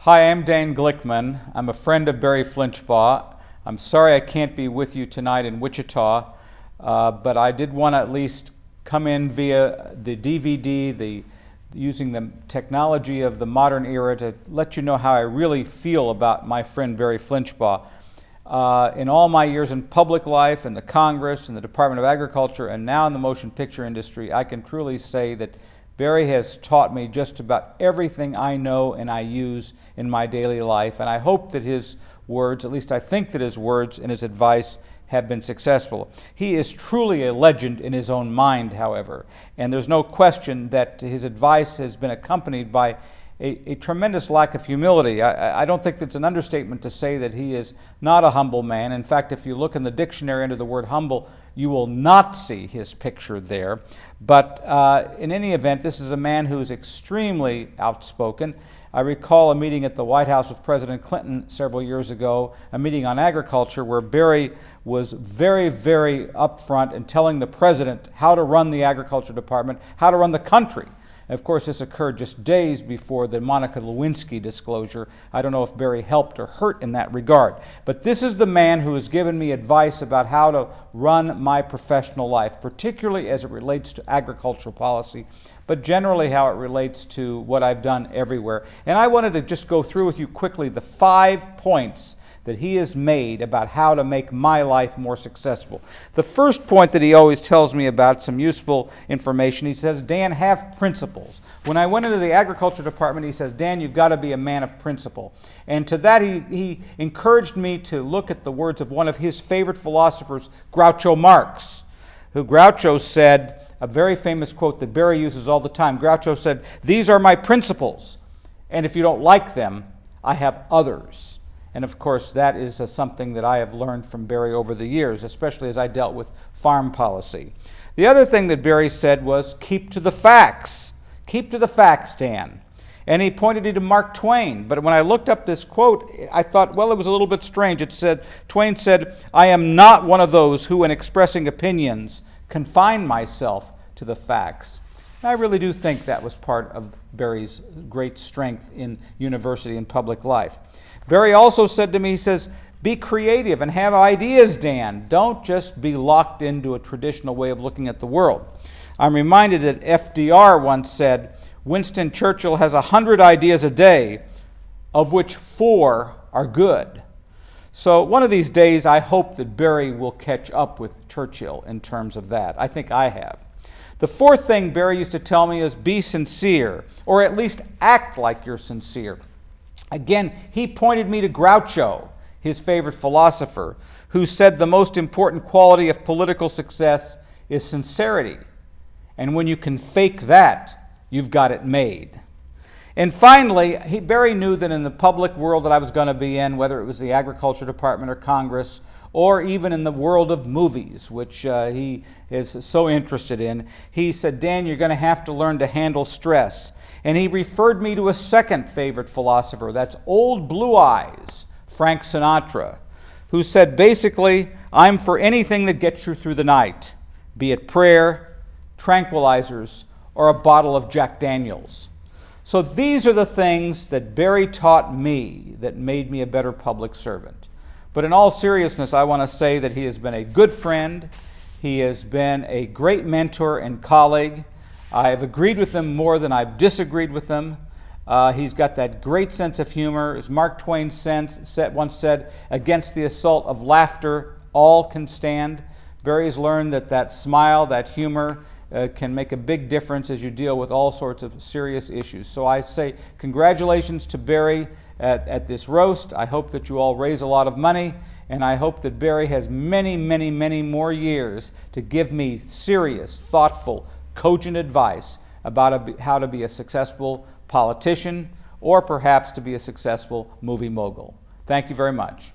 Hi, I'm Dan Glickman. I'm a friend of Barry Flinchbaugh. I'm sorry I can't be with you tonight in Wichita, but I did want to at least come in via the DVD, using the technology of the modern era to let you know how I really feel about my friend Barry Flinchbaugh. In all my years in public life, in the Congress, in the Department of Agriculture, and now in the motion picture industry, I can truly say that Barry has taught me just about everything I know and I use in my daily life, and I hope that his words, at least I think that his words and his advice, have been successful. He is truly a legend in his own mind, however, and there's no question that his advice has been accompanied by a tremendous lack of humility. I don't think it's an understatement to say that he is not a humble man. In fact, if you look in the dictionary under the word humble, you will not see his picture there. But in any event, this is a man who is extremely outspoken. I recall a meeting at the White House with President Clinton several years ago, a meeting on agriculture, where Barry was very, very upfront in telling the president how to run the agriculture department, how to run the country. Of course, this occurred just days before the Monica Lewinsky disclosure. I don't know if Barry helped or hurt in that regard. But this is the man who has given me advice about how to run my professional life, particularly as it relates to agricultural policy, but generally how it relates to what I've done everywhere. And I wanted to just go through with you quickly the 5 points that he has made about how to make my life more successful. The first point that he always tells me about, some useful information, he says, Dan, have principles. When I went into the agriculture department, he says, Dan, you've got to be a man of principle. And to that, he encouraged me to look at the words of one of his favorite philosophers, Groucho Marx, who Groucho said, a very famous quote that Barry uses all the time. Groucho said, "These are my principles, and if you don't like them, I have others." And of course, that is something that I have learned from Barry over the years, especially as I dealt with farm policy. The other thing that Barry said was, keep to the facts. Keep to the facts, Dan. And he pointed me to Mark Twain. But when I looked up this quote, I thought, well, it was a little bit strange. It said, Twain said, "I am not one of those who, in expressing opinions, confine myself to the facts." And I really do think that was part of Barry's great strength in university and public life. Barry also said to me, he says, be creative and have ideas, Dan. Don't just be locked into a traditional way of looking at the world. I'm reminded that FDR once said, Winston Churchill has 100 ideas a day, of which 4 are good. So one of these days, I hope that Barry will catch up with Churchill in terms of that. I think I have. The fourth thing Barry used to tell me is be sincere, or at least act like you're sincere. Again, he pointed me to Groucho, his favorite philosopher, who said the most important quality of political success is sincerity. And when you can fake that, you've got it made. And finally, Barry knew that in the public world that I was going to be in, whether it was the Agriculture Department or Congress, or even in the world of movies, which he is so interested in, he said, Dan, you're going to have to learn to handle stress. And he referred me to a second favorite philosopher, that's Old Blue Eyes, Frank Sinatra, who said, basically, I'm for anything that gets you through the night, be it prayer, tranquilizers, or a bottle of Jack Daniels. So these are the things that Barry taught me that made me a better public servant. But in all seriousness, I want to say that he has been a good friend. He has been a great mentor and colleague. I have agreed with him more than I've disagreed with him. He's got that great sense of humor. As Mark Twain once said, against the assault of laughter, all can stand. Barry's learned that smile, that humor, can make a big difference as you deal with all sorts of serious issues. So I say congratulations to Barry at this roast. I hope that you all raise a lot of money, and I hope that Barry has many, many, many more years to give me serious, thoughtful, cogent advice about how to be a successful politician or perhaps to be a successful movie mogul. Thank you very much.